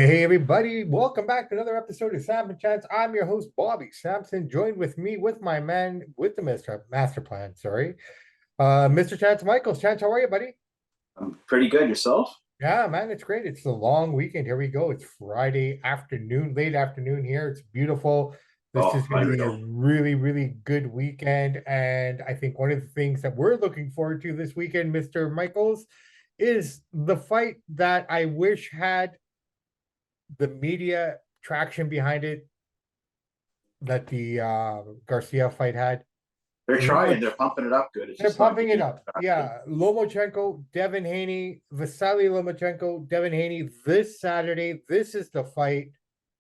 Hey everybody, welcome back to another episode of Samp&Chance. I'm your host Bobby Sampson, joined with me with my man with the master plan, sorry. Mr. Chance Michaels. Chance, how are you, buddy? I'm pretty good. Yourself? Yeah, man, it's great. It's the long weekend. Here we go. It's Friday afternoon, late afternoon here. It's beautiful. This Oh, is going to be a unreal. really good weekend. And I think one of the things that we're looking forward to this weekend, Mr. Michaels, is the fight that I wish had the media traction behind it that the Garcia fight had. They're trying. Lomach They're pumping it up good. It's they're just not pumping it getting up. traction. Yeah. Lomachenko, Devin Haney, Vasily Lomachenko, Devin Haney this Saturday. This is the fight.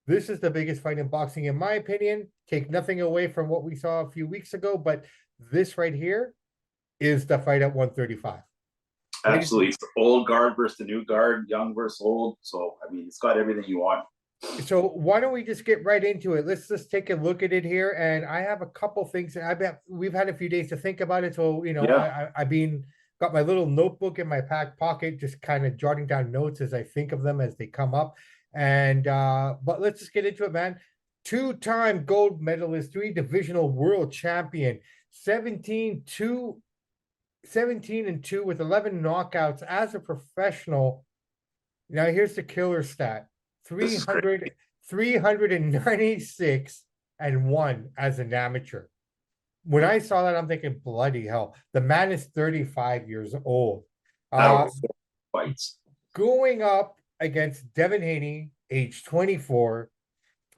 This is the biggest fight in boxing, in my opinion. Take nothing away from what we saw a few weeks ago, but this right here is the fight at 135. Right? Absolutely. It's the old guard versus the new guard, young versus old. So, I mean, it's got everything you want. So why don't we just get right into it? Let's just take a look at it here. And I have a couple things. I bet we've had a few days to think about it. So, Yeah. I've been got my little notebook in my back pocket, just kind of jotting down notes as I think of them as they come up. And but let's just get into it, man. Two-time gold medalist, three divisional world champion, 17-2 with 11 knockouts as a professional. Now here's the killer stat. This is great. 396 and one as an amateur. When I saw that, I'm thinking, bloody hell. The man is 35 years old. Had over Uh, four fights. going up against Devin Haney, age 24,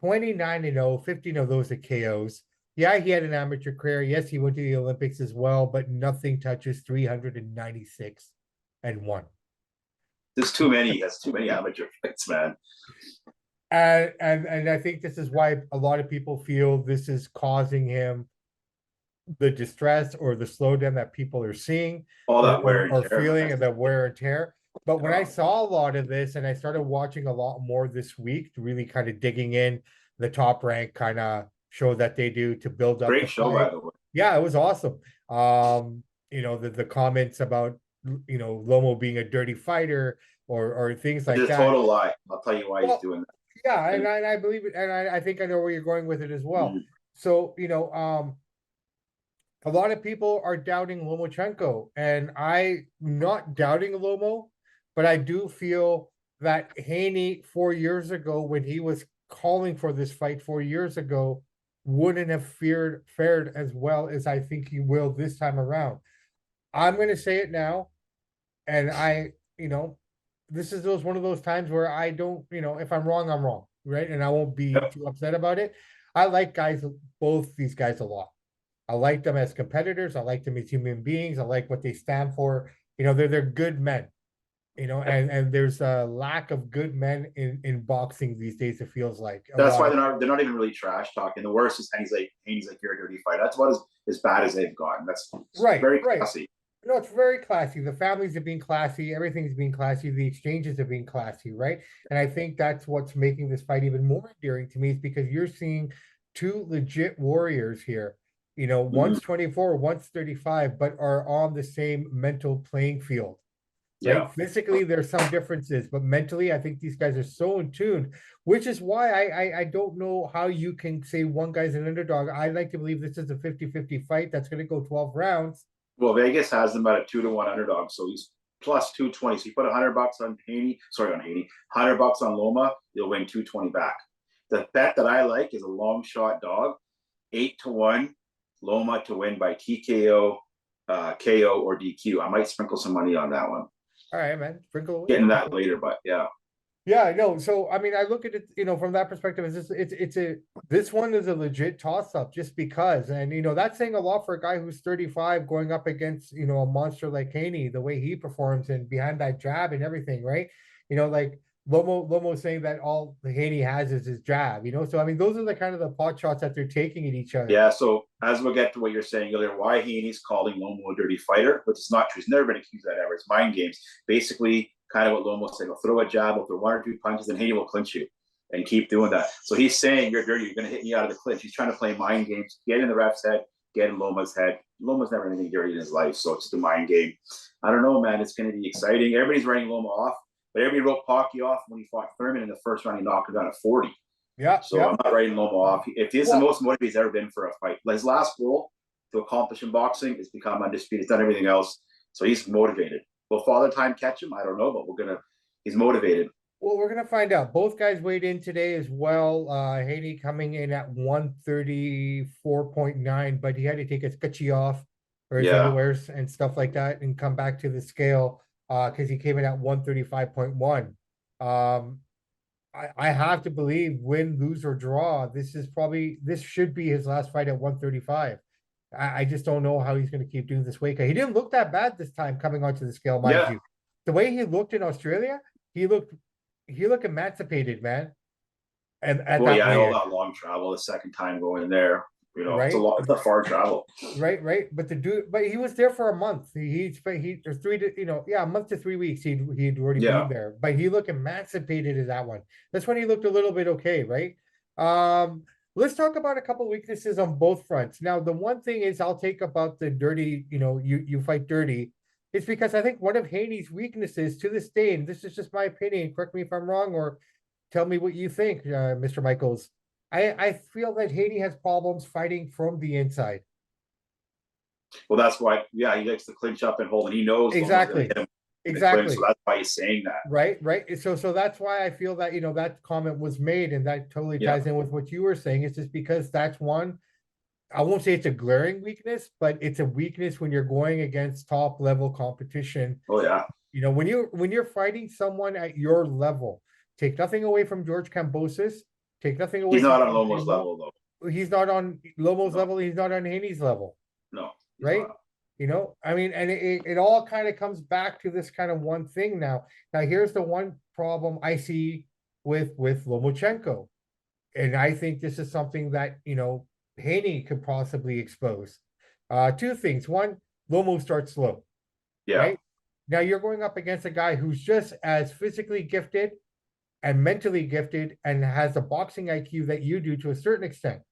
29-0, 15 of those are KOs. Yeah, he had an amateur career. Yes, he went to the Olympics as well, but nothing touches 396 and one. There's too many. He has too many amateur fights, man. And I think this is why a lot of people feel this is causing him the distress or the slowdown that people are seeing All or that wear or, and or tear, feeling man. and the wear and tear. But when I Oh, saw a lot of this and I started watching a lot more this week, really kind of digging in the Top Rank kind of show that they do to build up the great show, by fight. the way. Yeah, it was awesome. The comments about Lomo being a dirty fighter or things It's like a that. total lie. I'll tell you why he's Well, doing yeah, and that. I believe it, and I think I know where you're going with it as well. Mhm. So, a lot of people are doubting Lomachenko, and I'm not doubting Lomo, but I do feel that Haney 4 years ago, when he was calling for this fight 4 years ago, wouldn't have fared as well as I think he will this time around. I'm going to say it now, and this is one of those times where I don't, if I'm wrong, I'm wrong, right? And I won't be Yep. too upset about it. I like both these guys a lot. I like them as competitors. I like them as human beings. I like what they stand for. They're good men. Yep. And there's a lack of good men in boxing these days. It feels like a That's lot why of they're not even really trash talking. The worst is Haney's like you're a dirty fighter. That's about as bad as they've gotten. That's right, very right. classy. No, it's very classy. The families have been classy. Everything's been classy. The exchanges have been classy, right? And I think that's what's making this fight even more endearing to me is because you're seeing two legit warriors here. Mhm. One's 24, one's 35, but are on the same mental playing field, right? Yeah. Physically, there's some differences, but mentally, I think these guys are so in tune, which is why I don't know how you can say one guy's an underdog. I like to believe this is a 50-50 fight that's going to go 12 rounds. Well, Vegas has them at a 2-1 underdog, so he's plus 220. So you put $100 on Haney, sorry, on Haney, $100 on Loma, you'll win 220 back. The bet that I like is a long shot dog, 8-1, Loma to win by TKO, KO, or DQ. I might sprinkle some money on that one. All right, man, sprinkle away. Getting that later, but yeah. Yeah, I know. So I mean, I look at it, from that perspective, it's this one is a legit toss up just because, and that's saying a lot for a guy who's 35 going up against a monster like Haney, the way he performs and behind that jab and everything, right? Like Lomo saying that all the Haney has is his jab, So I mean, those are the kind of the pot shots that they're taking at each other. Yeah, so as we'll get to what you're saying earlier, why Haney's calling Lomo a dirty fighter, which is not true. He's never been accused of that ever. It's mind games. Basically, kind of what Lomo said, he'll throw a jab, he'll throw one or two punches, and Haney will clinch you and keep doing that. So he's saying you're dirty, you're going to hit me out of the clinch. He's trying to play mind games, get in the ref's head, get in Loma's head. Loma's never anything dirty in his life, so it's the mind game. I don't know, man. It's going to be exciting. Everybody's writing Loma off. but everybody wrote Pocky off when he fought Thurman in the first round. He knocked him down at 40. Yeah, So yeah. I'm not writing Loma off. If he's the most motivated he's ever been for a fight, his last goal to accomplish in boxing is become undisputed. He's done everything else, so he's motivated. Will Father Time catch him? I don't know, but he's motivated. Well, we're gonna find out. Both guys weighed in today as well. Haney coming in at 134.9, but he had to take his cutchy off or his underwears and stuff like that and come back to the scale because he came in at 135.1. I have to believe, win, lose, or draw, this should be his last fight at 135. I just don't know how he's going to keep doing this weight cut. He didn't look that bad this time coming onto the scale, mind you. The way he looked in Australia, he looked emancipated, man. And at all that long travel, the second time going there, right? It's a far travel. Right. But he was there for a month. A month to 3 weeks. He'd already been there. But he looked emancipated as that one. That's when he looked a little bit okay, right? Let's talk about a couple weaknesses on both fronts. Now, the one thing is I'll take about the dirty, you fight dirty. It's because I think one of Haney's weaknesses to this day, and this is just my opinion, correct me if I'm wrong, or tell me what you think, Mr. Michaels. I feel that Haney has problems fighting from the inside. Well, that's why, he likes to clinch up and hold, and he knows exactly. Clinch, so that's why he's saying that. Right. So that's why I feel that that comment was made, and that totally ties in with what you were saying. It's just because that's one. I won't say it's a glaring weakness, but it's a weakness when you're going against top level competition. Oh yeah. When you're fighting someone at your level, take nothing away from George Kambosos. Take nothing away. He's not on Lomo's level though. He's not on Lomo's level. He's not on Haney's level. No. Right. Not. I mean, and it all kind of comes back to this kind of one thing now. Now, here's the one problem I see with Lomachenko. And I think this is something that, Haney could possibly expose. Two things. One, Lomo starts slow. Yeah. Right? Now you're going up against a guy who's just as physically gifted and mentally gifted and has a boxing IQ that you do to a certain extent.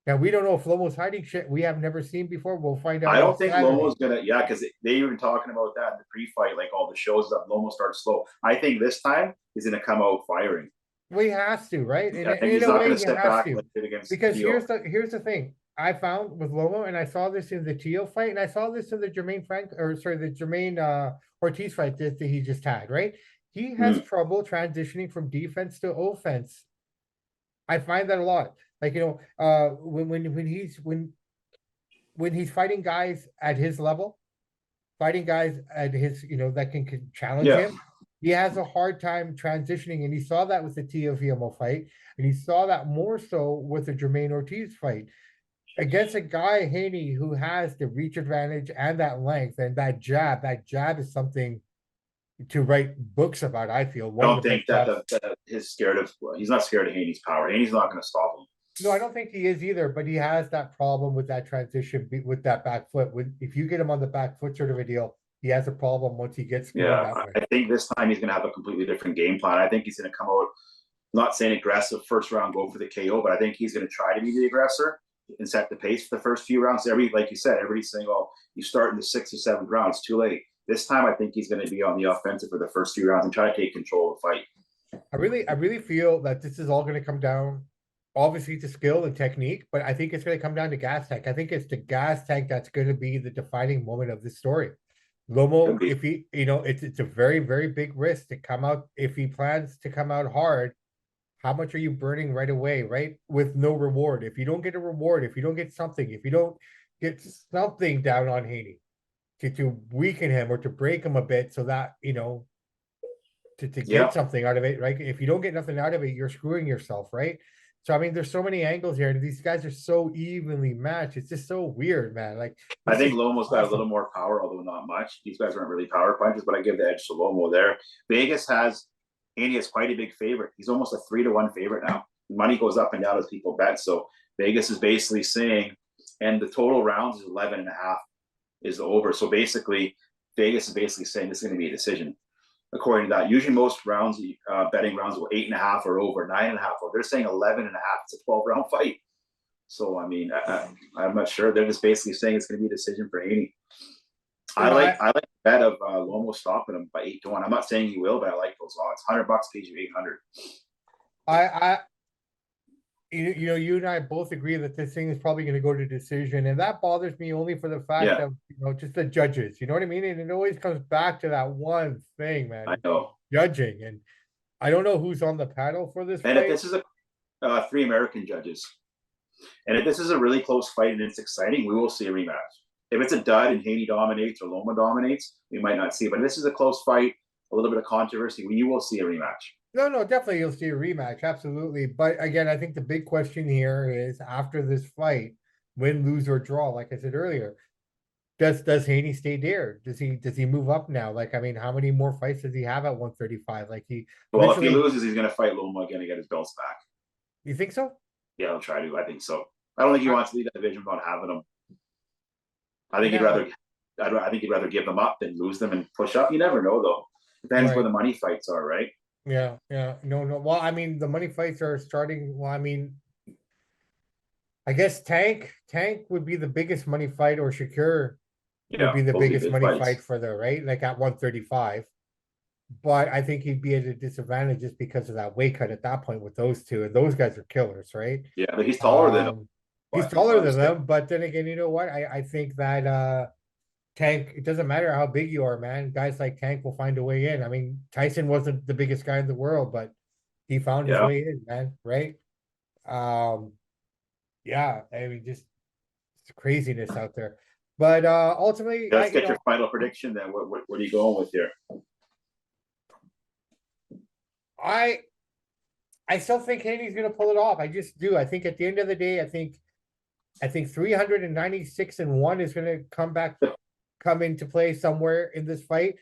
Now, we don't know if Lomo's hiding shit we have never seen before. We'll find out. I don't think Lomo's going to, because they even talking about that in the pre-fight, like all the shows that Lomo starts slow. I think this time he's going to come out firing. Well, he has to, right? He's not going to step back like against because here's the thing I found with Lomo, and I saw this in the Teal fight, and I saw this in the Jermaine Ortiz fight that he just had, right? He has trouble transitioning from defense to offense. I find that a lot. Like, when he's fighting guys at his level, fighting guys at his, that can challenge him, he has a hard time transitioning. And he saw that with the Teofimo fight, and he saw that more so with the Jermaine Ortiz fight. Against a guy, Haney, who has the reach advantage and that length and that jab is something to write books about. I feel. I don't think that he's not scared of Haney's power. Haney's not going to stop him. No, I don't think he is either, but he has that problem with that transition, with that back foot. If you get him on the back foot sort of a deal, he has a problem once he gets going that way. I think this time he's going to have a completely different game plan. I think he's going to come out, not saying aggressive first round, go for the KO, but I think he's going to try to be the aggressor and set the pace for the first few rounds. Like you said, everybody's saying, "Oh, you start in the 6th or 7th round, it's too late." This time, I think he's going to be on the offensive for the first few rounds and try to take control of the fight. I really feel that this is all going to come down, obviously, to skill and technique, but I think it's going to come down to gas tank. I think it's the gas tank that's going to be the defining moment of this story. Lomo, if he, it's a very, very big risk to come out. If he plans to come out hard, how much are you burning right away, right? With no reward. If you don't get a reward, if you don't get something, if you don't get something down on Haney to weaken him or to break him a bit so that, to get something out of it, right? If you don't get nothing out of it, you're screwing yourself, right? So, I mean, there's so many angles here, and these guys are so evenly matched. It's just so weird, man. Like, I think Lomo's got a little more power, although not much. These guys aren't really power punches, but I give the edge to Lomo there. Vegas has Haney is quite a big favorite. He's almost a 3-1 favorite now. Money goes up and down as people bet. So Vegas is basically saying, and the total rounds is 11.5 is the over. So basically, Vegas is basically saying this is going to be a decision. According to that, usually most rounds, betting rounds will 8.5 or over, 9.5. Or they're saying 11.5. It's a 12-round fight. So I mean, I'm not sure. They're just basically saying it's going to be a decision for Haney. You know, I like the bet of Lomo stopping him by 8 to 1. I'm not saying he will, but I like those odds. $100 pays you 800. I you know, you and I both agree that this thing is probably going to go to decision, and that bothers me only for the fact Yeah, that, you know, just the judges. You know what I mean? And it always comes back to that one thing, man. I It's know. judging, and I don't know who's on the panel for this And if fight. this is a 3 American judges, and if this is a really close fight and it's exciting, we will see a rematch. If it's a dud and Haney dominates or Loma dominates, we might not see. But if this is a close fight, a little bit of controversy, you will see a rematch. No, no, definitely you'll see a rematch, absolutely. But again, I think the big question here is after this fight, win, lose, or draw, like I said earlier, does Haney stay there? Does he move up now? Like, I mean, how many more fights does he have at 135? Like he Well, if he literally, loses, he's going to fight Loma again to get his belts back. you think so? Yeah, he'll try to. I think so. I don't think he I, wants to leave that division without having them. I think he'd now, rather. I think he'd rather give them up than lose them and push up. You never know, though. Depends where right. the money fights are, right? Yeah, yeah. No, no. Well, I mean, the money fights are starting. Well, I mean, I guess Tank would be the biggest money fight, or Shakur would Yeah, be the those be biggest big money fight fights. for the right, like at 135. But I think he'd be at a disadvantage just because of that weight cut at that point with those two, and those guys are killers, right? Yeah, but he's taller than him, Um, he's but he's taller not than as thick. them, but then again, you know what? I think that Tank, it doesn't matter how big you are, man. Guys like Tank will find a way in. I mean, Tyson wasn't the biggest guy in the world, but he found his Yeah, way in, man, right? Um, yeah, I mean, just it's craziness out there. But ultimately, let's get your final prediction. Then, what are you going with here? I I still think Haney's gonna pull it off. I just do. I think at the end of the day, I think 396-1 is gonna come into play somewhere in this fight.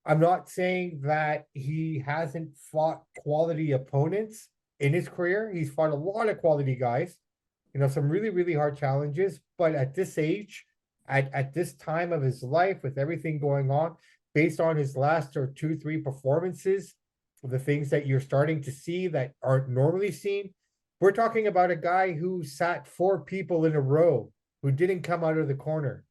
I'm not saying that he hasn't fought quality opponents in his career. He's fought a lot of quality guys, you know, some really, really hard challenges. But at this age, at this time of his life, with everything going on, based on his last or two, three performances, the things that you're starting to see that aren't normally seen, we're talking about a guy who sat four people in a row who didn't come out of the corner,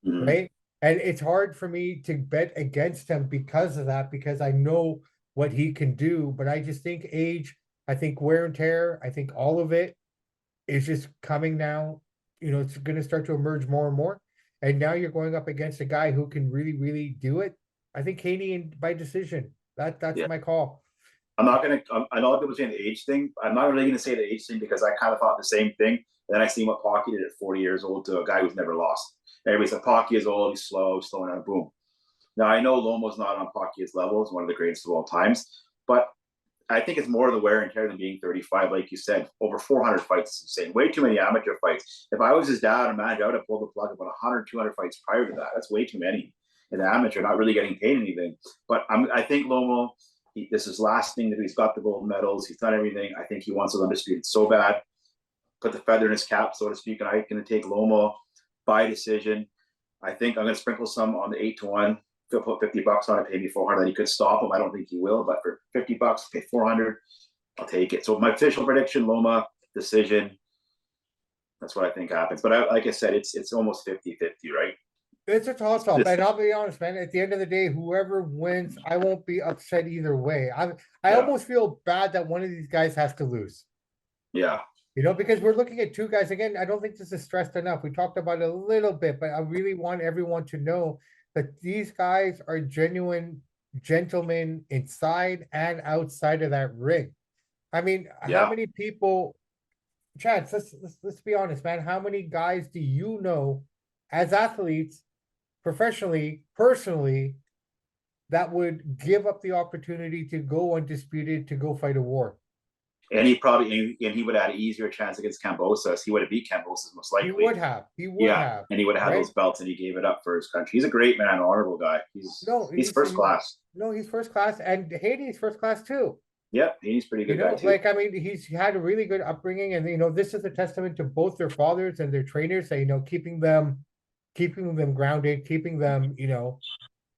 Mm-hmm. right? And it's hard for me to bet against him because of that, because I know what he can do. But I just think age, I think wear and tear, I think all of it is just coming now. You know, it's going to start to emerge more and more. And now you're going up against a guy who can really, really do it. I think Haney by decision. That's Yeah, my call. I'm not gonna. I know a lot of people saying the age thing. I'm not really gonna say the age thing because I kind of thought the same thing. And then I seen what Pocky did at 40 years old to a guy who's never lost. Everybody said Pocky is old, he's slow, slowing down. Boom. Now I know Lomo's not on Pacquiao's level; he's one of the greatest of all times. But I think it's more the wear and tear than being 35. Like you said, over 400 fights is insane. Way too many amateur fights. If I was his dad or manager, I would have pulled the plug about 100, 200 fights prior to that. That's way too many. An amateur, not really getting paid anything. But I think Lomo, this is last thing that he's got the gold medals. He's done everything. I think he wants those undisputed so bad. Put the feather in his cap, so to speak. And I'm going to take Lomo by decision. I think I'm going to sprinkle some on the 8 to 1. He'll put $50 on it, pay me 400. He could stop him. I don't think he will, but for $50, pay 400. I'll take it. So my official prediction: Loma decision. That's what I think happens. But like I said, it's almost 50-50, right? It's a toss up, This, and I'll be honest, man. At the end of the day, whoever wins, I won't be upset either way. I yeah, almost feel bad that one of these guys has to lose. yeah, You know, because we're looking at two guys again. I don't think this is stressed enough. We talked about it a little bit, but I really want everyone to know that these guys are genuine gentlemen inside and outside of that ring. I mean, how yeah. many people, Chance, let's be honest, man. How many guys do you know as athletes, professionally, personally, that would give up the opportunity to go undisputed to go fight a war? And he would have had an easier chance against Cambosos. He would have beat Cambosos most He likely. would have. He would Yeah, have, and he would have had right? those belts, and he gave it up for his country. He's a great man, honorable guy. No, He's first class. no, he's first class, and Haney's first class too. Yeah, he's a pretty You good guy know, too. like I mean, he's had a really good upbringing, and you know, this is a testament to both their fathers and their trainers. That, you know, keeping them grounded, keeping them, you know,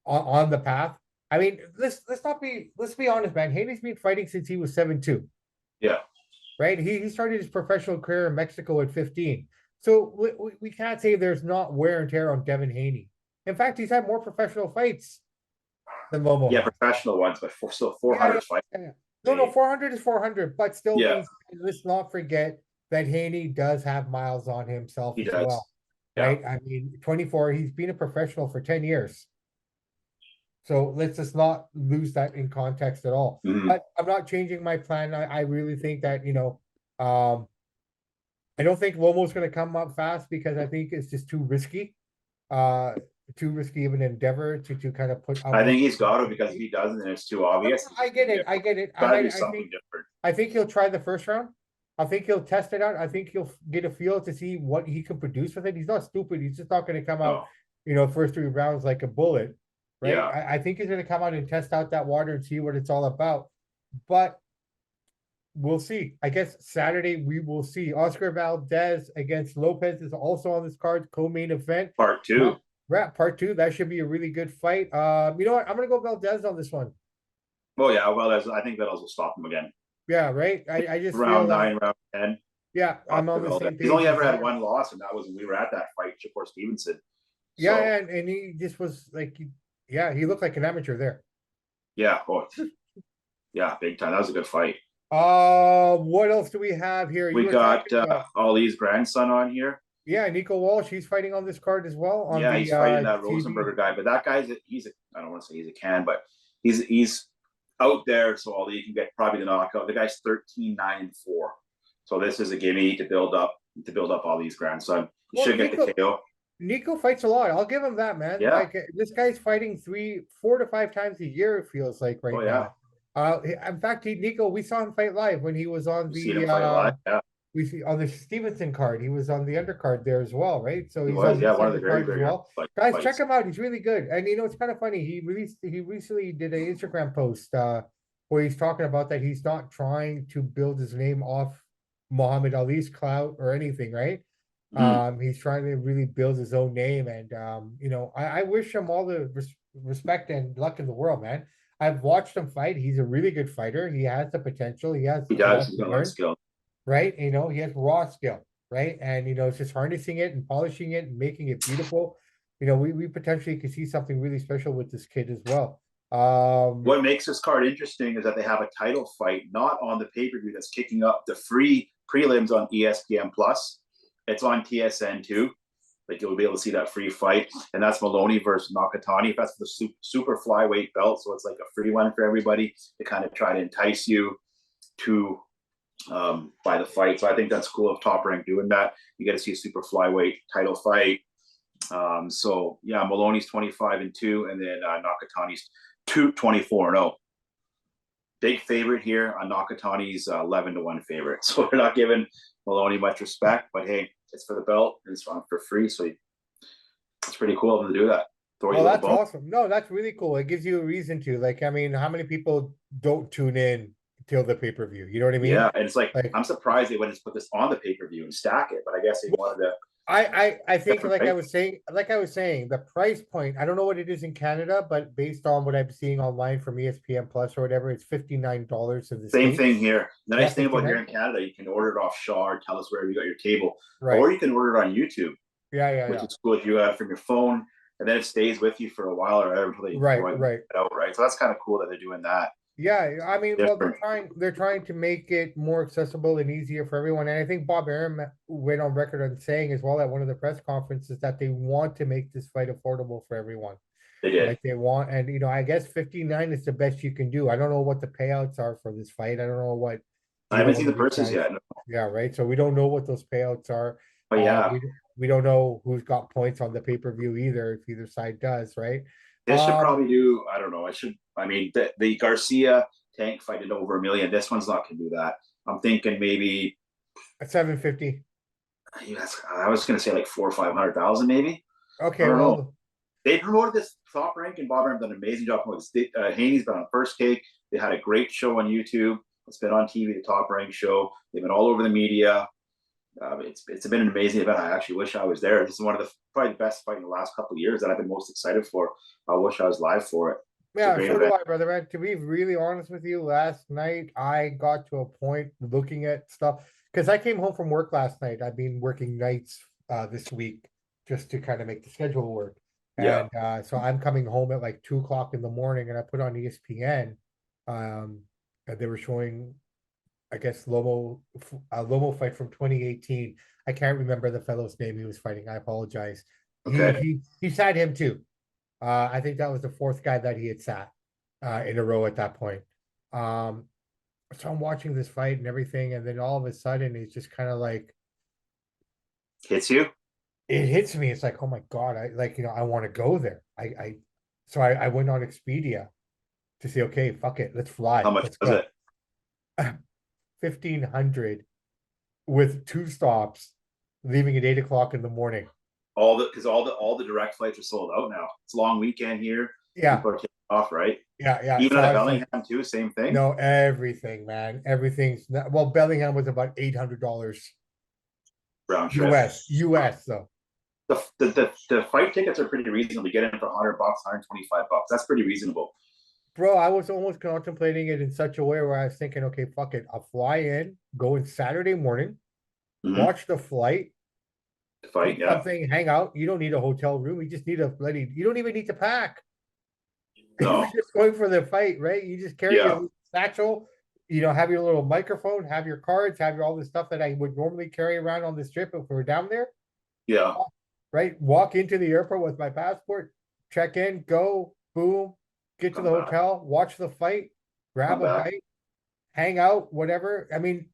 on the path. I mean, let's be honest, man. Haney's been fighting since he was 7'2", Yeah, right? He started his professional career in Mexico at 15. So we can't say there's not wear and tear on Devin Haney. In fact, he's had more professional fights than Lomo Yeah, has. professional ones, but still Yeah, 400 fight. yeah. No, 400 is 400, but still Yeah. means, let's not forget that Haney does have miles on himself He as does. well, Yeah. right? I mean, 24, he's been a professional for 10 years. So let's just not lose that in context at all. Mhm. But I'm not changing my plan. I really think that, I don't think Lomo's going to come up fast because I think it's just too risky. Uh, Too risky of an endeavor to kind of put out. I think he's got to, because if he doesn't, then it's too obvious. I get it. I get it. Got to do something different. I think he'll try the first round. I think he'll test it out. I think he'll get a feel to see what he can produce with it. He's not stupid. He's just not going to come out, first 3 rounds like a bullet, right? Yeah. I think he's going to come out and test out that water and see what it's all about. But we'll see. I guess Saturday we will see. Oscar Valdez against Lopez is also on this card, co-main event. Part 2. Part 2. That should be a really good fight. You know what? I'm gonna go Valdez on this one. Oh yeah, well, I think Valdez will stop him again. Yeah, right. I just round feel 9, round 10. Yeah, I'm on the same page. He's only ever had one loss, and that was when we were at that fight, Shakur Stevenson. Yeah, and he just was like, he looked like an amateur there. Yeah, yeah, big time. That was a good fight. What else do we have here? We got Ali's grandson on here. Yeah, Nico Walsh, he's fighting on this card as well. He's fighting that Rosenberger guy, but that guy's I don't want to say he's a can, but he's out there, so Ali can get probably the knockout. The guy's 13-9-4. So this is a gimme to build up Ali's grandson. He should get the KO. Nico fights a lot. I'll give him that, man. Yeah. Like, this guy's fighting 4 to 5 times a year, it feels like right now. In fact, Nico, we saw him fight live when he was on we see on the Stevenson card. He was on the undercard there as well, right? So he's on one of the very guys, check him out. He's really good. And it's kind of funny. He recently did an Instagram post where he's talking about that he's not trying to build his name off Muhammad Ali's clout or anything, right? He's trying to really build his own name, and I wish him all the respect and luck in the world, man. I've watched him fight. He's a really good fighter. He has the potential. He does. He's got a lot of skill, right? He has raw skill, right? And it's just harnessing it and polishing it and making it beautiful. We potentially could see something really special with this kid as well. What makes this card interesting is that they have a title fight not on the pay-per-view that's kicking up the free prelims on ESPN Plus. It's on TSN too. Like, you'll be able to see that free fight, and that's Maloney versus Nakatani. That's the super flyweight belt, so it's like a free one for everybody to kind of try to entice you to buy the fight. So I think that's cool of Top Rank doing that. You get to see a super flyweight title fight. So yeah, Maloney's 25-2, and then Nakatani's 24-0. Big favorite here on Nakatani's 11-1 favorite. So we're not giving Maloney much respect, but hey, it's for the belt and it's on for free. So it's pretty cool of them to do that. Oh, that's awesome. No, that's really cool. It gives you a reason to, like, I mean, how many people don't tune in till the pay-per-view? You know what I mean? Yeah, and it's like I'm surprised they wouldn't put this on the pay-per-view and stack it, but I guess they wanted to. I think, like I was saying, the price point, I don't know what it is in Canada, but based on what I'm seeing online from ESPN Plus or whatever, it's $59 in the Same thing here. The nice thing about here in Canada, you can order it off Shaw or tell us wherever you got your table, or you can order it on YouTube. Which is cool if you have it from your phone, and then it stays with you for a while or whatever until they it out, right? So that's kind of cool that they're doing that. Yeah, I mean, well, they're trying to make it more accessible and easier for everyone. And I think Bob Arum went on record on saying as well at one of the press conferences that they want to make this fight affordable for everyone. They did. Like they want, and I guess 59 is the best you can do. I don't know what the payouts are for this fight. I don't know what. I haven't seen the purses yet. No. Yeah, right. So we don't know what those payouts are. But yeah, we don't know who's got points on the pay-per-view either, if either side does, right? This should probably do, I don't know. I mean, the Garcia Tank fight did over $1 million. This one's not going to do that. I'm thinking maybe at 750. I was going to say like 400,000 or 500,000 maybe. Okay, well, they promoted this Top Rank, and Bob Arum done an amazing job. Haney's been on First Take. They had a great show on YouTube. It's been on TV, the Top Rank show. They've been all over the media. It's been an amazing event. I actually wish I was there. This is one of probably the best fight in the last couple of years that I've been most excited for. I wish I was live for it. Yeah, so do I, brother, man. To be really honest with you, last night I got to a point looking at stuff because I came home from work last night. I've been working nights this week just to kind of make the schedule work. Yeah. So I'm coming home at like 2 o'clock in the morning, and I put on ESPN. And they were showing, I guess, Lomo fight from 2018. I can't remember the fellow's name he was fighting. I apologize. Okay. He sat him too. I think that was the fourth guy that he had sat in a row at that point. Um, so I'm watching this fight and everything, and then all of a sudden it's just kind of like Hits you? it hits me. It's like, oh my God, I like, I want to go there. I went on Expedia to say, okay, fuck it, let's fly, How much let's was go. it? 1,500 with 2 stops, leaving at 8 o'clock in the morning. All the direct flights are sold out now. It's a long weekend here. Yeah, People are taking off, right? yeah. Even So out of I was like, Bellingham too, same thing. no, everything, man, everything's not, well, Bellingham was about $800 Round trip. US though. The fight tickets are pretty reasonable. You get in for $100, $125. That's pretty reasonable. Bro, I was almost contemplating it in such a way where I was thinking, okay, fuck it, I'll fly in, go in Saturday morning, watch the flight, The fight, eat yeah. something, hang out. You don't need a hotel room. You just need you don't even need to pack. No. You're just going for the fight, right? You just carry Yeah. your satchel, have your little microphone, have your cards, have all the stuff that I would normally carry around on this trip if we were down there, Yeah. right? Walk into the airport with my passport, check in, go, boom, get to Come the back. hotel, watch the fight, grab Come a back. bite, hang out, whatever. I mean,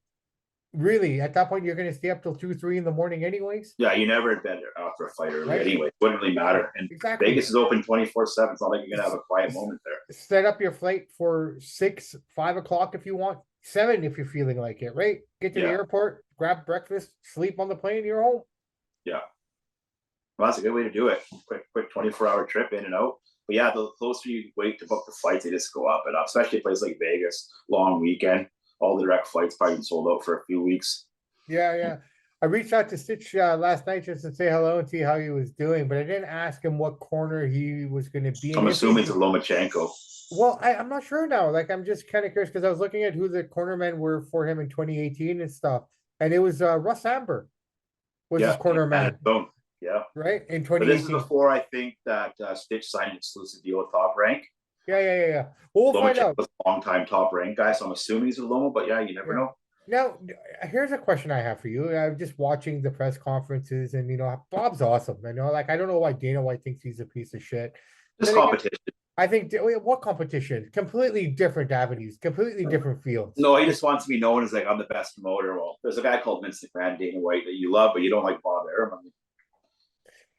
really, at that point, you're going to stay up till 2, 3 in the morning, anyways, Yeah, you never in bed after a fight early right? anyway. It wouldn't really matter. And Exactly. Vegas is open 24/7. It's not like you're gonna have a quiet moment there. Set up your flight for 6, 5 o'clock if you want, 7 if you're feeling like it, right? Get to the Yeah. airport, grab breakfast, sleep on the plane, you're home. Yeah. Well, that's a good way to do it. Quick 24-hour trip in and out. But yeah, the closer you wait to book the flights, they just go up and up, especially a place like Vegas, long weekend. All the direct flights probably sold out for a few weeks. Yeah. I reached out to Stitch last night just to say hello and see how he was doing, but I didn't ask him what corner he was going to be in. I'm If assuming he's- it's a Lomachenko. Well, I'm not sure now. Like, I'm just kind of curious because I was looking at who the cornermen were for him in 2018 and stuff, and it was Russ Amber was his corner man, Boom. Yeah. right? In But this is 2018. before I think that Stitch signed an exclusive deal with Top Rank. Yeah. Well, we'll find out. Lomachenko's a long-time Top Rank guy, so I'm assuming he's a Loma, but yeah, you never know. Now, here's a question I have for you. I'm just watching the press conferences, and Bob's awesome. Like, I don't know why Dana White thinks he's a piece of shit. Just Then again, competition. I think what competition? Completely different avenues, completely different fields. No, he just wants to be known as like I'm the best promoter. Well, there's a guy called Vince McMahon, Dana White, that you love, but you don't like Bob Arum.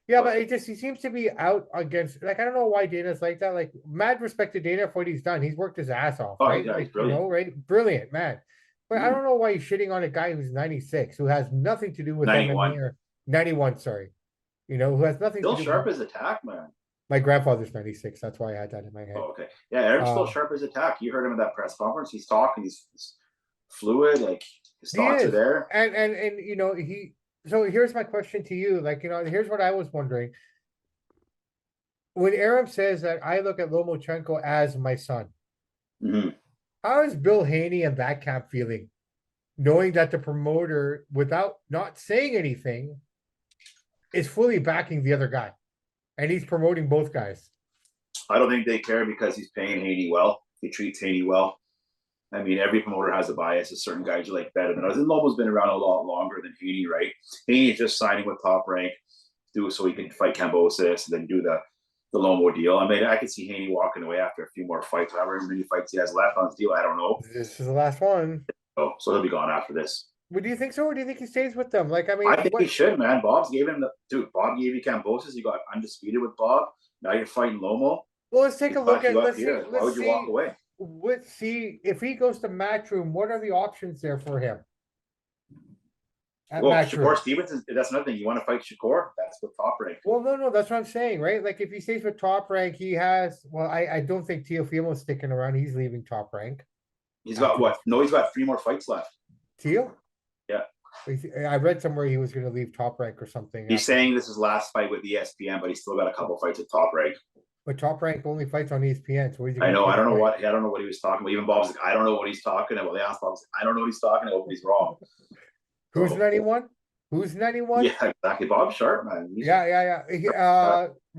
Yeah, but he seems to be out against, like, I don't know why Dana's like that. Like, mad respect to Dana for what he's done. He's worked his ass off, right? Yeah, Like, he's brilliant. right? Brilliant, man. But I don't know why he's shitting on a guy who's 96, who has nothing to do with 91. MMA or 91, sorry. Who has nothing Still to do sharp with as attack, man. my grandfather's 96. That's why I had that in my head. Oh, okay. Yeah, Eric's still sharp as attack. You heard him at that press conference. He's talking. He's fluid. Like his thoughts are there. And he. So here's my question to you. Like, here's what I was wondering. When Aram says that I look at Lomachenko as my son, how is Bill Haney and that camp feeling, knowing that the promoter, without not saying anything, is fully backing the other guy, and he's promoting both guys? I don't think they care because he's paying Haney well. He treats Haney well. I mean, every promoter has a bias. There's certain guys you like better than others. And Lomo's been around a lot longer than Haney, right? Haney's just signing with Top Rank, so he can fight Kambosos and then do the Lomo deal. I mean, I could see Haney walking away after a few more fights, however many fights he has left on his deal. I don't know. This is the last one. Oh, so he'll be gone after this. But do you think so, or do you think he stays with them? Like, I mean, I think he should, man. Bob gave you Kambosos. You got undisputed with Bob. Now you're fighting Lomo. Well, let's take a look at. Let's see. Why would you walk away? Let's see if he goes to Matchroom. What are the options there for him? Well, Shakur Stevens, that's another thing. You want to fight Shakur? That's with Top Rank. Well, no, that's what I'm saying, right? Like, if he stays with Top Rank, he has. Well, I don't think Teofimo's sticking around. He's leaving Top Rank. He's got what? No, he's got 3 more fights left. Teo? Yeah. I read somewhere he was going to leave Top Rank or something. He's saying this is his last fight with ESPN, but he's still got a couple fights with Top Rank. But Top Rank only fights on ESPN, so I know. I don't know what he was talking about. Even Bob's like, I don't know what he's talking about. They asked Bob, I don't know what he's talking about, but he's wrong. Who's 91? Who's 91? Yeah, exactly. Bob's sharp, man. Yeah.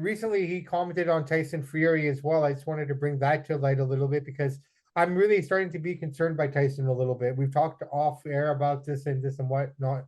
recently he commented on Tyson Fury as well. I just wanted to bring that to light a little bit because I'm really starting to be concerned by Tyson a little bit. We've talked off air about this and whatnot.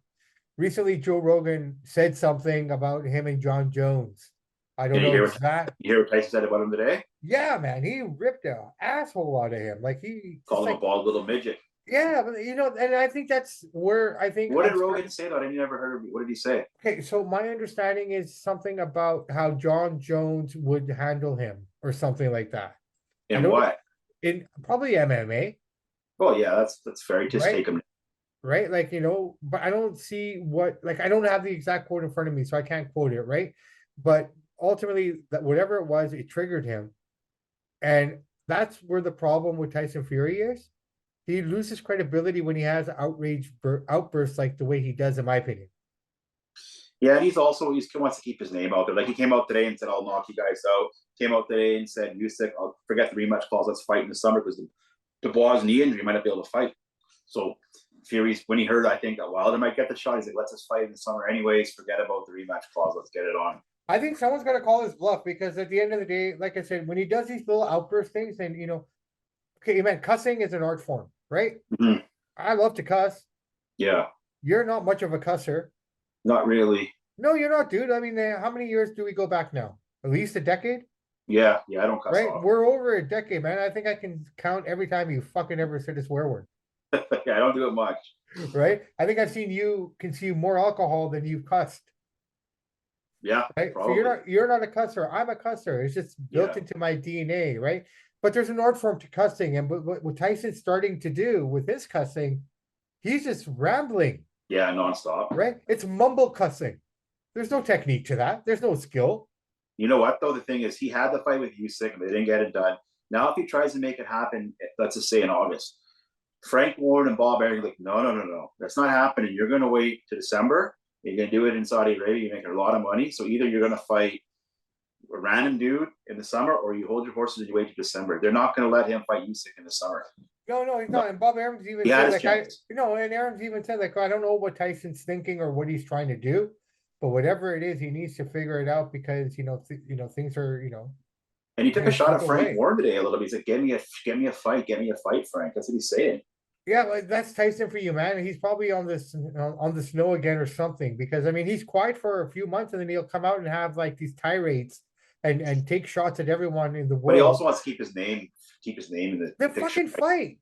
Recently, Joe Rogan said something about him and John Jones. I don't Did you know hear exact. you hear what Tyson said about him today? Yeah, man, he ripped a asshole out of him. Like he just Called him like a bald little midget. yeah, but and I think that's where I think What I'm did Rogan starting. say though? I never heard of. What did he say? Okay, so my understanding is something about how John Jones would handle him or something like that. I In don't know what? in probably MMA, Oh yeah, that's fair. Just right? take him. Right? Like, but I don't see what like I don't have the exact quote in front of me, so I can't quote it, right? But ultimately that whatever it was, it triggered him. And that's where the problem with Tyson Fury is. He loses credibility when he has outbursts like the way he does, in my opinion. Yeah, and he wants to keep his name out there. Like he came out today and said, "I'll knock you guys out." Came out today and said, "Usyk, I'll forget the rematch clause. Let's fight in the summer because the Dubois knee injury might not be able to fight." So Fury's when he heard, I think that Wilder might get the shot. He's like, "Let's just fight in the summer, anyways. Forget about the rematch clause. Let's get it on." I think someone's got to call his bluff because at the end of the day, like I said, when he does these little outburst things, and okay, man, cussing is an art form, right? Mhm. I love to cuss. Yeah, You're not much of a cusser. not really. No, you're not, dude. I mean, how many years do we go back now? At least a decade, Yeah, I don't cuss right? off. We're over a decade, man. I think I can count every time you fucking ever said a swear word, Yeah, I don't do it much. right? I think I've seen you consume more alcohol than you've cussed, Yeah, right? So probably. you're not a cusser. I'm a cusser. It's just built Yeah, into my DNA, right? But there's an art form to cussing, and what Tyson's starting to do with his cussing, he's just rambling, yeah, nonstop. right? It's mumble cussing. There's no technique to that. There's no skill. You know what though? The thing is, he had the fight with Usyk, and they didn't get it done. Now, if he tries to make it happen, let's just say in August, Frank Warren and Bob Arum like, no, no, no, no, that's not happening. You're going to wait to December. You're going to do it in Saudi Arabia. You're making a lot of money. So either you're going to fight a random dude in the summer, or you hold your horses and you wait to December. They're not going to let him fight Usyk in the summer. No, he's No, not. And Bob Aarons even he had said, his like, chance. and Aarons even said, like, I don't know what Tyson's thinking or what he's trying to do, but whatever it is, he needs to figure it out because things are And he took a gonna shot slip at Frank away. Warren today a little bit. He's like, get me a fight, Frank. That's what he's saying. Yeah, like that's Tyson for you, man. He's probably on this on the snow again or something because I mean he's quiet for a few months and then he'll come out and have like these tirades and take shots at everyone in the But he world. also wants to keep his name in the Then picture. fucking fight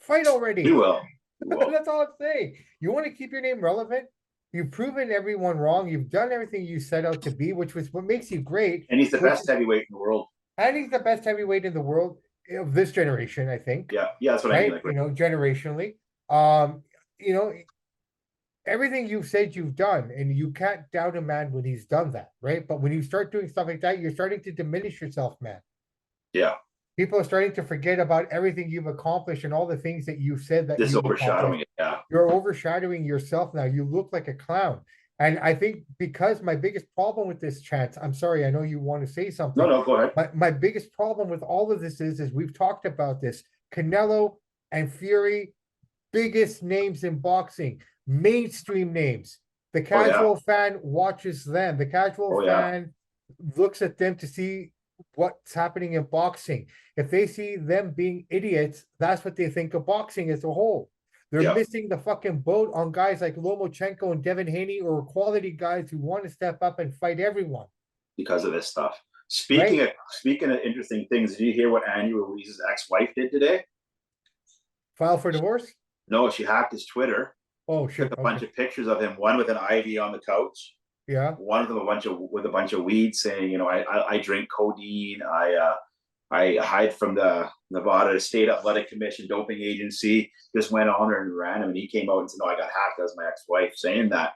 He already. will. He will. That's all I'm saying. You want to keep your name relevant. You've proven everyone wrong. You've done everything you set out to be, which was what makes you great. And he's the Which best heavyweight in the world. I think the best heavyweight in the world of this generation. I think, Yeah, yeah, that's what I mean. right? Like, Generationally. Um, you know, everything you've said you've done, and you can't doubt a man when he's done that, right? But when you start doing stuff like that, you're starting to diminish yourself, man. yeah, People are starting to forget about everything you've accomplished and all the things that you've said that this you've accomplished. overshadowing it. Yeah, You're overshadowing yourself now. You look like a clown. And I think because my biggest problem with this, Chance, I'm sorry, I know you want to say no, something. no, go ahead. My biggest problem with all of this is we've talked about this. Canelo and Fury, biggest names in boxing, mainstream names. The Oh yeah, casual fan watches them. The casual oh yeah, fan looks at them to see what's happening in boxing. If they see them being idiots, that's what they think of boxing as a whole. They're yeah. missing the fucking boat on guys like Lomachenko and Devin Haney or quality guys who want to step up and fight everyone, Because of this stuff. right? Speaking of interesting things, did you hear what Andy Ruiz's ex-wife did today? File for divorce? No, she hacked his Twitter, Oh took shit. a Okay. bunch of pictures of him, one with an IV on the couch, Yeah. one of them a bunch of weed, saying, I drink codeine, I hide from the Nevada State Athletic Commission doping agency. Just went on there and ran him, and he came out and said, "No, I got hacked. That was my ex-wife saying that."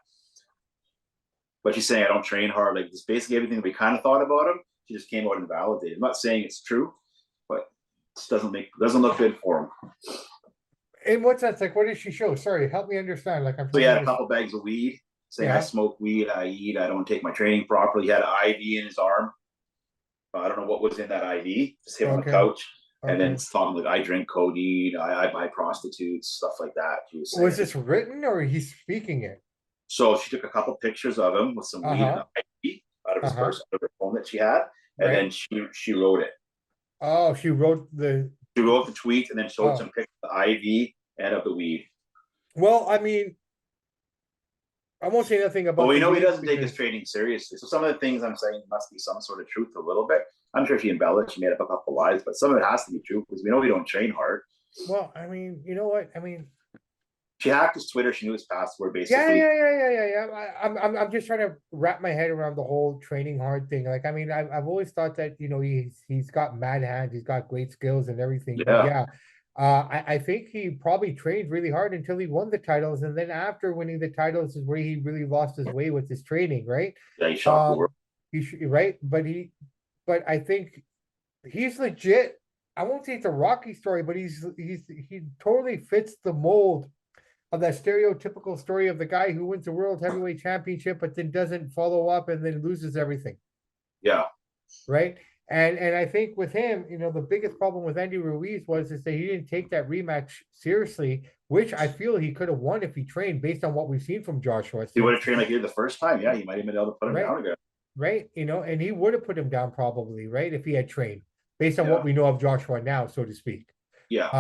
But she's saying I don't train hard. Like, just basically everything that we kind of thought about him, she just came out and validated. I'm not saying it's true, but it doesn't look good for him. And what's that? Like, what did she show? Sorry, help me understand. Like, I'm So he trying to had a understand. couple bags of weed, saying I Yeah. smoke weed, I eat, I don't take my training properly. He had an IV in his arm. I don't know what was in that IV. Just him on the Okay. couch, and then Okay. talking like I drink codeine, I buy prostitutes, stuff like that. She was Was saying. this written or he's speaking it? So she took a couple pictures of him with some weed and Uh-huh. an IV. I out of his Uh-huh. purse, out of her phone that she had, and Right. then she wrote it. Oh, she wrote the, She wrote the tweet and then showed oh, some pictures of the IV and of the weed. well, I mean, I won't say nothing But about we the know he weed doesn't take his because, training seriously. So some of the things I'm saying must be some sort of truth a little bit. I'm sure she embellished, she made up a couple lies, but some of it has to be true because we know we don't train hard. well, I mean, you know what? I mean, She hacked his Twitter. She knew his password yeah, basically. yeah, yeah, yeah, yeah, yeah. I'm just trying to wrap my head around the whole training hard thing. Like, I mean, I've always thought that, you know, he's got mad hands, he's got great skills and everything. But Yeah. yeah, I think he probably trained really hard until he won the titles, and then after winning the titles is where he really lost his way with his training, right? Yeah, he shocked the world. Right, but I think he's legit. I won't say it's a Rocky story, but he totally fits the mold of that stereotypical story of the guy who wins the world heavyweight championship, but then doesn't follow up and then loses everything. Yeah. Right. And I think with him, you know, the biggest problem with Andy Ruiz was is that he didn't take that rematch seriously, which I feel he could have won if he trained based on what we've seen from Joshua He would since, have trained like he did the first time. Yeah, he might have been able to put him right, down again. right, you know, and he would have put him down probably, right, if he had trained based on what Yeah. we know of Joshua now, so to speak. Yeah.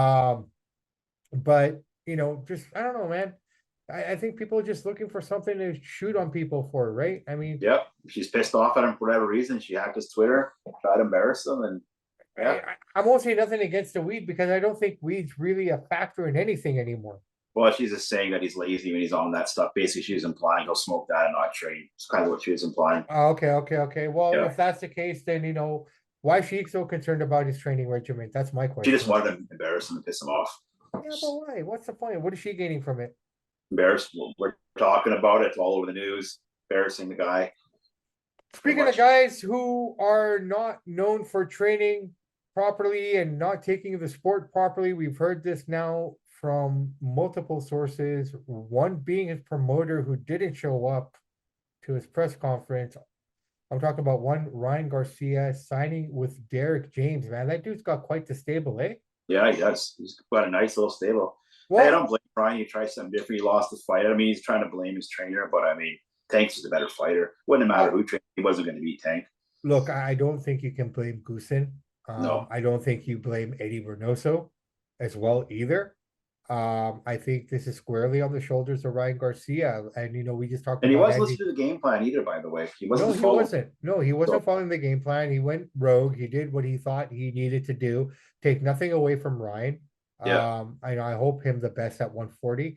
But you know, just I don't know, man. I think people are just looking for something to shoot on people for, right? I mean, Yep. She's pissed off at him for whatever reason. She hacked his Twitter, tried to embarrass him, and yeah. I won't say nothing against the weed because I don't think weed's really a factor in anything anymore. Well, she's just saying that he's lazy when he's on that stuff. Basically, she was implying he'll smoke that and not train. It's kind of what she was implying. Okay, okay, okay. Well, Yeah. if that's the case, then you know, why is she so concerned about his training regimen? That's my She just question. wanted to embarrass him and piss him off. Yeah, but why? What's the point? What is she gaining from it? Embarrassed. We're talking about it. It's all over the news. Embarrassing the guy. Speaking of guys who are not known for training properly and not taking the sport properly, we've heard this now from multiple sources. One being his promoter who didn't show up to his press conference. I'm talking about one Ryan Garcia signing with Derek James, man. That dude's got quite the stable, eh? Yeah, he does. He's got a nice little stable. Hey, I Well, don't blame Ryan. He tried something different. He lost the fight. I mean, he's trying to blame his trainer, but I mean, Tank's just a better fighter. Wouldn't matter who trained. He wasn't going to beat Tank. look, I don't think you can blame Goosen. No. I don't think you blame Eddie Reynoso as well either. I think this is squarely on the shoulders of Ryan Garcia. And, you know, we just talked And he about wasn't Andy. listening to the game plan either, by the way. He No, wasn't he following. wasn't. No, he wasn't So, following the game plan. He went rogue. He did what he thought he needed to do. Take nothing away from Ryan. yeah. I hope him the best at 140.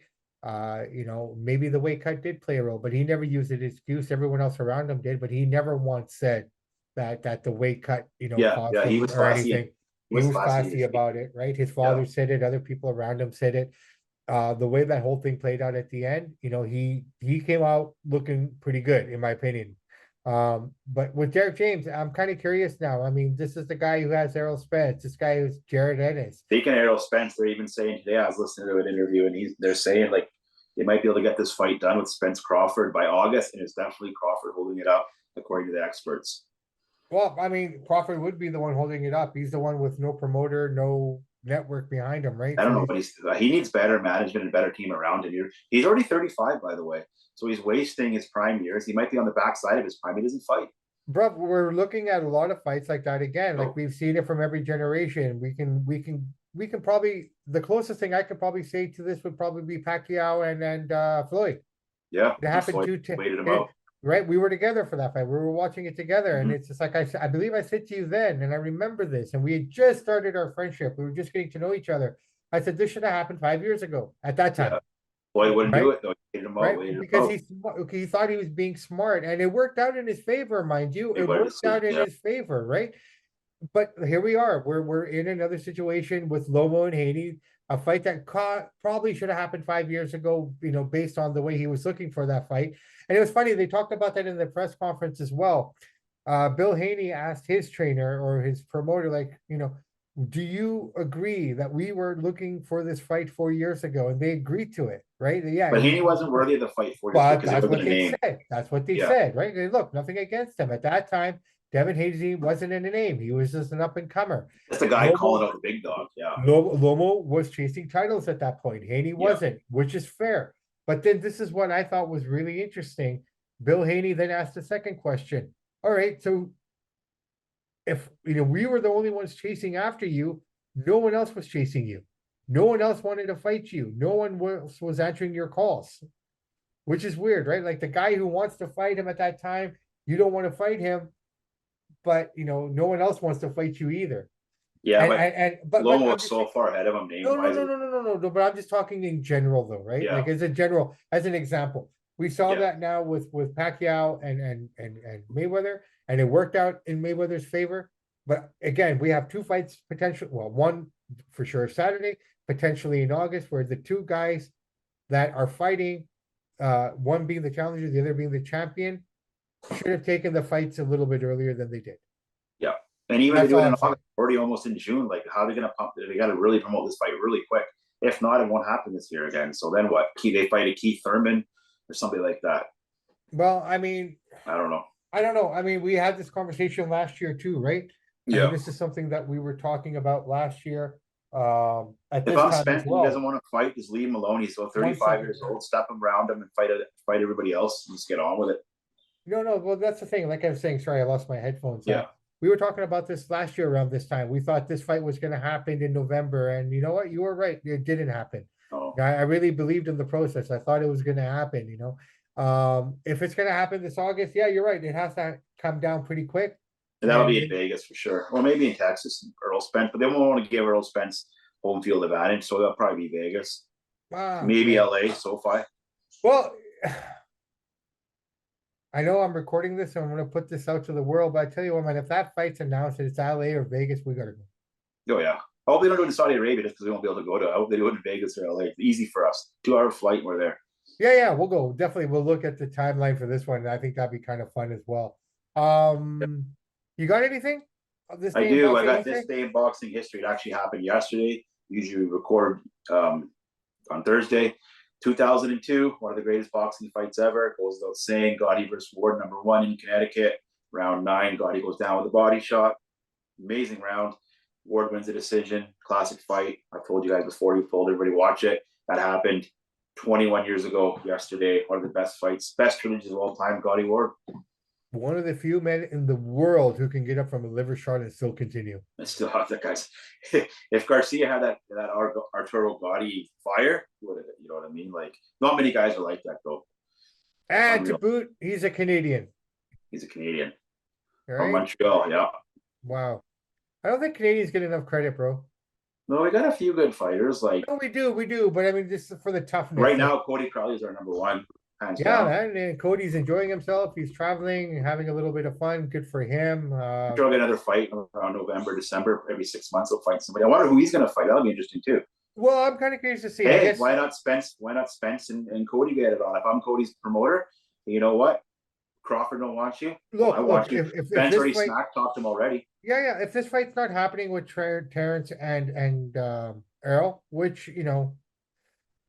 You know, maybe the weight cut did play a role, but he never used it as excuse. Everyone else around him did, but he never once said that the weight cut, you know, Yeah. caused Yeah. He him was or classy. anything. He He was was classy. classy about it, right? His Yeah. father said it, other people around him said it. The way that whole thing played out at the end, you know, he came out looking pretty good, in my opinion. But with Derek James, I'm kind of curious now. I mean, this is the guy who has Errol Spence. This guy who's Jared Ennis. Speaking of Errol Spence, they're even saying today, I was listening to an interview and they're saying like they might be able to get this fight done with Spence Crawford by August, and it's definitely Crawford holding it up, according to the experts. Well, I mean, Crawford would be the one holding it up. He's the one with no promoter, no network behind him, right? I don't So know, but he needs better management and better team around him. He's already 35, by the way, so he's wasting his prime years. He might be on the backside of his prime. He doesn't fight. bro, we're looking at a lot of fights like that again. Like So, we've seen it from every generation. We can probably the closest thing I could probably say to this would probably be Pacquiao and Floyd. yeah, It happened Floyd to waited him it, out. right? We were together for that fight. We were watching it together, and Mhm. it's just like I believe I said to you then, and I remember this, and we had just started our friendship. We were just getting to know each other. I said this should have happened 5 years ago at that time. Yeah, Floyd wouldn't Right? do it though. He waited him out. Right? Waited him Because out. he thought he was being smart, and it worked out in his favor, mind you. He It wanted to worked see. out in Yeah, his favor, right? But here we are. We're in another situation with Lomo and Haney, a fight that probably should have happened 5 years ago, you know, based on the way he was looking for that fight. And it was funny, they talked about that in the press conference as well. Bill Haney asked his trainer or his promoter, like, you know, do you agree that we were looking for this fight 4 years ago? And they agreed to it, right? Yeah. but Haney wasn't worthy of the fight 4 years But because it that's wasn't what a they name. said. That's what they Yeah, said, right? And look, nothing against him. At that time, Devin Haney wasn't in a name. He was just an up and comer. that's the guy calling out the big dog. Yeah, Lomo was chasing titles at that point. Haney yeah, wasn't, which is fair. But then this is what I thought was really interesting. Bill Haney then asked the second question. all right, so if we were the only ones chasing after you, no one else was chasing you. No one else wanted to fight you. No one else was answering your calls, which is weird, right? Like the guy who wants to fight him at that time, you don't want to fight him, but no one else wants to fight you either. Yeah, And but but Lomo I'm was just so saying, far ahead of him name no, no, wise. no, no, no, no, no, no. But I'm just talking in general, though, right? Yeah, Like as an example, we saw yeah, that now with Pacquiao and Mayweather, and it worked out in Mayweather's favor. But again, we have two fights potential. Well, one for sure Saturday, potentially in August, where the two guys that are fighting, one being the challenger, the other being the champion, should have taken the fights a little bit earlier than they did. yeah. And even if they That's do all it in I'm saying. August, already almost in June, like how are they gonna pump? They got to really promote this fight really quick. If not, it won't happen this year again. So then what? They fight a Keith Thurman or something like that. Well, I mean, I don't know. I don't know. I mean, we had this conversation last year too, right? I mean, Yeah. this is something that we were talking about last year, at If this I'm time as spent and he doesn't well. want to fight, just leave him alone. He's so One 35 second years here. old. Step him around him and fight everybody else. And just get on with it. No, no, well, that's the thing. Like I was saying, sorry, I lost my headphones. Yeah. We were talking about this last year around this time. We thought this fight was going to happen in November, and you know what? You were right. It didn't happen. Oh. I really believed in the process. I thought it was going to happen. If it's going to happen this August, yeah, you're right. It has to come down pretty quick. And that'll be in Vegas for sure. Or maybe in Texas, Earl Spence, but they won't want to give Earl Spence home field advantage, so that'll probably be Vegas. Maybe yeah. LA, SoFi. Well, I know I'm recording this, so I'm going to put this out to the world. But I tell you what, man, if that fight's announced, it's LA or Vegas, we gotta go. Oh yeah. I hope they don't do it in Saudi Arabia just because we won't be able to go to. I hope they do it in Vegas or LA. It's easy for us. 2 hour flight, and we're there. Yeah, we'll go. Definitely, we'll look at the timeline for this one. I think that'd be kind of fun as well. You got anything of this I day in do. I boxing got history? this day in boxing history. It actually happened yesterday. Usually we record on Thursday. 2002, one of the greatest boxing fights ever. Goes without saying. Gotti versus Ward, #1 in Connecticut. Round 9. Gotti goes down with a body shot. Amazing round. Ward wins the decision. Classic fight. I told you guys before. You told everybody watch it. That happened 21 years ago yesterday. One of the best fights, best trilogies of all time. Gotti Ward. One of the few men in the world who can get up from a liver shot and still continue. I still have that guys. If Garcia had that Arturo Gotti fire, would have, you know what I mean? Like, not many guys are like that though. And Unreal. to boot, he's a Canadian. He's a Canadian Right? from Montreal. Yeah. Wow. I don't think Canadians get enough credit, bro. No, we got a few good fighters. Like, No, we do. But I mean, just for the toughness. right now, Cody Crowley is our #1, hands Yeah, down. man. And Cody's enjoying himself. He's traveling, having a little bit of fun. Good for him. I'm sure I'll get another fight around November, December. Every 6 months, he'll fight somebody. I wonder who he's going to fight. That'll be interesting too. Well, I'm kind of curious to see. Hey, I guess why not Spence? Why not Spence and Cody get it on? If I'm Cody's promoter, you know what? Crawford don't want you. I want you. Spence already smack talked him already. Yeah. If this fight's not happening with Terrence and Errol, which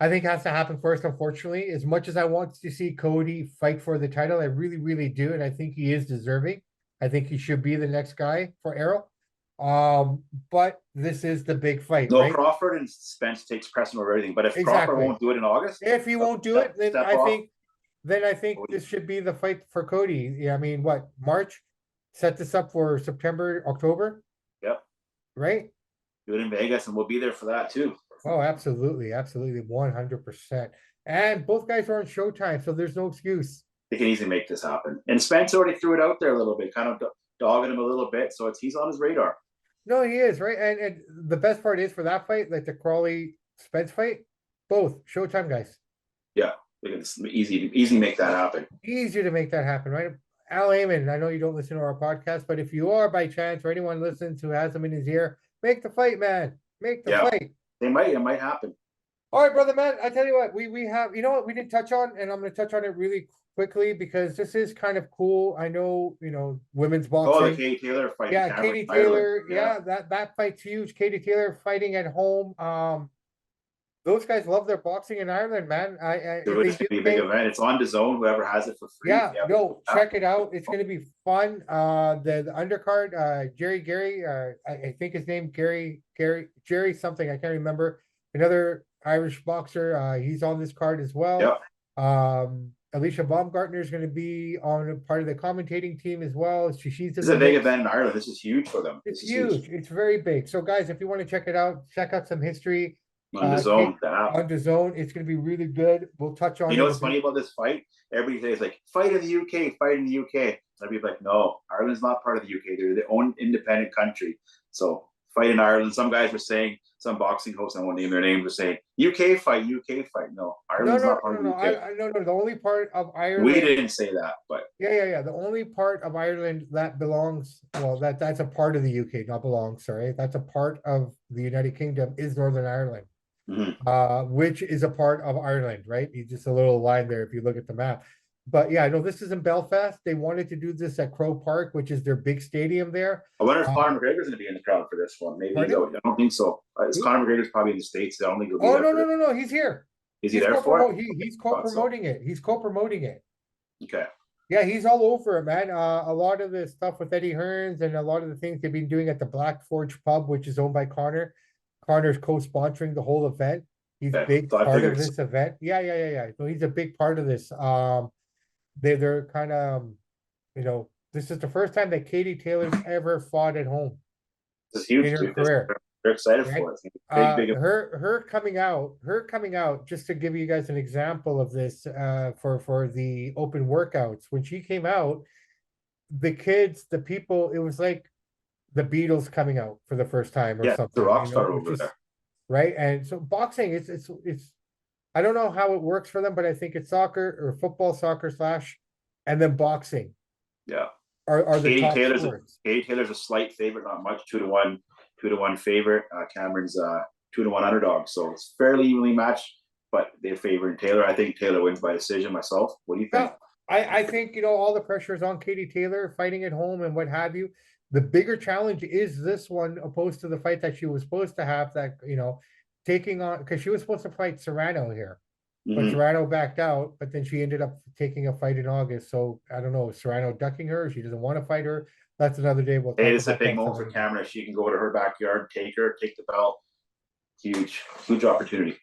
I think has to happen first. Unfortunately, as much as I want to see Cody fight for the title, I really, really do, and I think he is deserving. I think he should be the next guy for Errol. But this is the big fight. No, right? Crawford and Spence takes precedent over everything. But if Crawford won't do it in August, if he won't do it, then I think Cody. this should be the fight for Cody. Yeah, I mean, what, March? Set this up for September, October, Yep. right? Do it in Vegas, and we'll be there for that too. Oh, absolutely, 100%. And both guys are on Showtime, so there's no excuse. They can easily make this happen. And Spence already threw it out there a little bit, kind of dogging him a little bit. So he's on his radar. No, he is, right? And the best part is for that fight, like the Crawley Spence fight, both Showtime guys. Yeah, it's easy make that happen. Easier to make that happen, right? Al Heyman, I know you don't listen to our podcast, but if you are by chance, or anyone listens who has him in his ear, make the fight, man. Make the fight. It might happen. All right, brother, man. I tell you what, we have, you know what we didn't touch on, and I'm going to touch on it really quickly because this is kind of cool. I know, women's boxing. Oh, the Katie Taylor fight. Yeah, Katie Taylor. Yeah, that fight's huge. Katie Taylor fighting at home. Those guys love their boxing in Ireland, man. It's going to be a big event. It's on DAZN. Whoever has it for free. Yeah, check it out. It's going to be fun. The undercard, Jerry Gary, I think his name Jerry something. I can't remember. Another Irish boxer. He's on this card as well. Yep. Alicia Baumgartner is going to be on a part of the commentating team as well. She's This in is the a big mix. event in Ireland. This is huge for them. It's This is huge. huge. It's very big. So guys, if you want to check it out, check out some history. On the zone, the app. On the zone. It's going to be really good. We'll touch on You it. know what's funny about this fight? Everybody says like, fight in the UK, fight in the UK. I'd be like, no, Ireland's not part of the UK. They're their own independent country. So fight in Ireland. Some guys were saying, some boxing hosts, I won't name their names, were saying, UK fight, UK fight. No, Ireland's not part of the UK. No. The only part of Ireland. We didn't say that, but yeah. The only part of Ireland that belongs, well, that's a part of the UK, not belongs. Sorry, that's a part of the United Kingdom is Northern Ireland, which is a part of Ireland, right? You just a little line there if you look at the map. But yeah, no, this is in Belfast. They wanted to do this at Croke Park, which is their big stadium there. I wonder if Conor McGregor's going to be in the crowd for this one. Maybe I don't think so. Conor McGregor's probably in the States. I don't think he'll be there. No. He's here. Is he there for it? He's co-promoting it. He's co-promoting it. Okay. Yeah, he's all over it, man. A lot of the stuff with Eddie Hearns and a lot of the things they've been doing at the Black Forge Pub, which is owned by Conor. Conor's co-sponsoring the whole event. He's a big part of this event. Yeah. So he's a big part of this. They're kind of, this is the first time that Katie Taylor's ever fought at home. This is huge in her career. They're excited for it. Big. Her coming out, just to give you guys an example of this, for the open workouts, when she came out, the kids, the people, it was like the Beatles coming out for the first time or something. The rock star over there. Right. And so boxing, it's I don't know how it works for them, but I think it's soccer or football, soccer / and then boxing. Yeah. Are the top sports. Katie Taylor's a slight favorite, not much, 2-1 favorite. Cameron's 2-1 underdog, so it's fairly evenly matched, but they're favoring Taylor. I think Taylor wins by decision myself. What do you think? I think, all the pressure is on Katie Taylor fighting at home and what have you. The bigger challenge is this one opposed to the fight that she was supposed to have that, taking on, because she was supposed to fight Serrano here. But Serrano backed out, but then she ended up taking a fight in August. So I don't know, Serrano ducking her. She doesn't want to fight her. That's another day. It's a big moment for Cameron. She can go to her backyard, take the belt. Huge opportunity.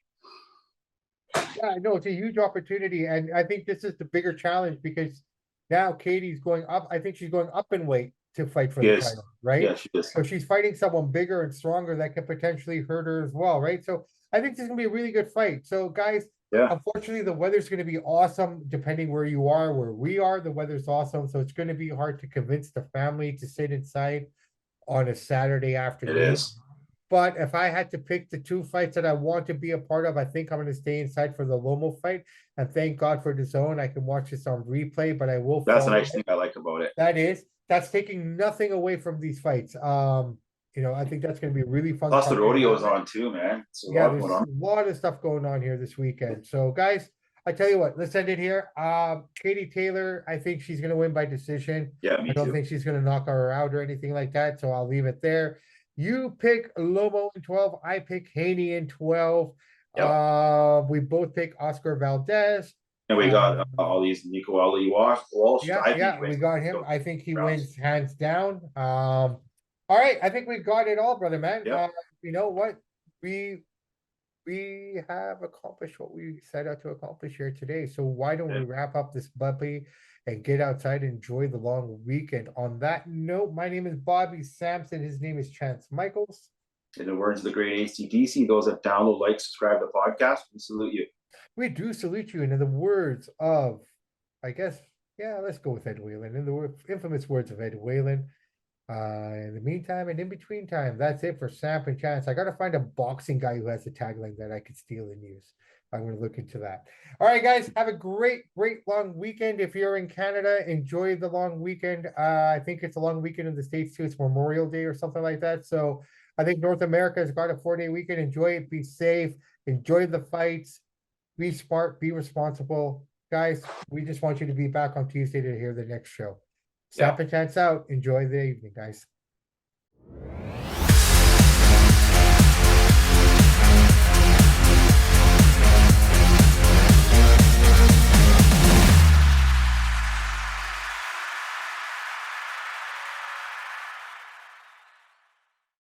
Yeah, no, it's a huge opportunity. And I think this is the bigger challenge because now Katie's going up. I think she's going up in weight to fight for the title, right? Yeah, she is. So she's fighting someone bigger and stronger that could potentially hurt her as well, right? So I think this is going to be a really good fight. So guys, unfortunately, the weather's going to be awesome depending where you are. Where we are, the weather's awesome. So it's going to be hard to convince the family to sit inside on a Saturday afternoon. It is. But if I had to pick the two fights that I want to be a part of, I think I'm going to stay inside for the Lomo fight. And thank God for the zone. I can watch this on replay, but I will. That's the nice thing I like about it. That's taking nothing away from these fights. I think that's going to be really fun. Plus the rodeo's on too, man. There's a lot of stuff going on here this weekend. So guys, I tell you what, let's end it here. Katie Taylor, I think she's going to win by decision. Yeah, me too. I don't think she's going to knock her out or anything like that. So I'll leave it there. You pick Lomo in 12. I pick Haney in 12. Yep. We both pick Oscar Valdez. And we got all these Nico Ali Walsh. Yeah, we got him. I think he wins hands down. All right, I think we've got it all, brother, man. Yeah. You know what? We have accomplished what we set out to accomplish here today. So why don't we wrap up this puppy and get outside and enjoy the long weekend? On that note, my name is Bobby Sampson. His name is Chance Michaels. In the words of the great AC/DC, those that download, like, subscribe to the podcast, we salute you. We do salute you. And in the words of, let's go with Ed Whalen. In the infamous words of Ed Whalen. In the meantime and in between time, that's it for Samp&Chance. I got to find a boxing guy who has a tagline that I could steal and use. I'm going to look into that. All right, guys, have a great long weekend. If you're in Canada, enjoy the long weekend. I think it's a long weekend in the States too. It's Memorial Day or something like that. So I think North America has got a 4-day weekend. Enjoy it. Be safe. Enjoy the fights. Be smart. Be responsible. Guys, we just want you to be back on Tuesday to hear the next show. Samp&Chance out. Enjoy the evening, guys.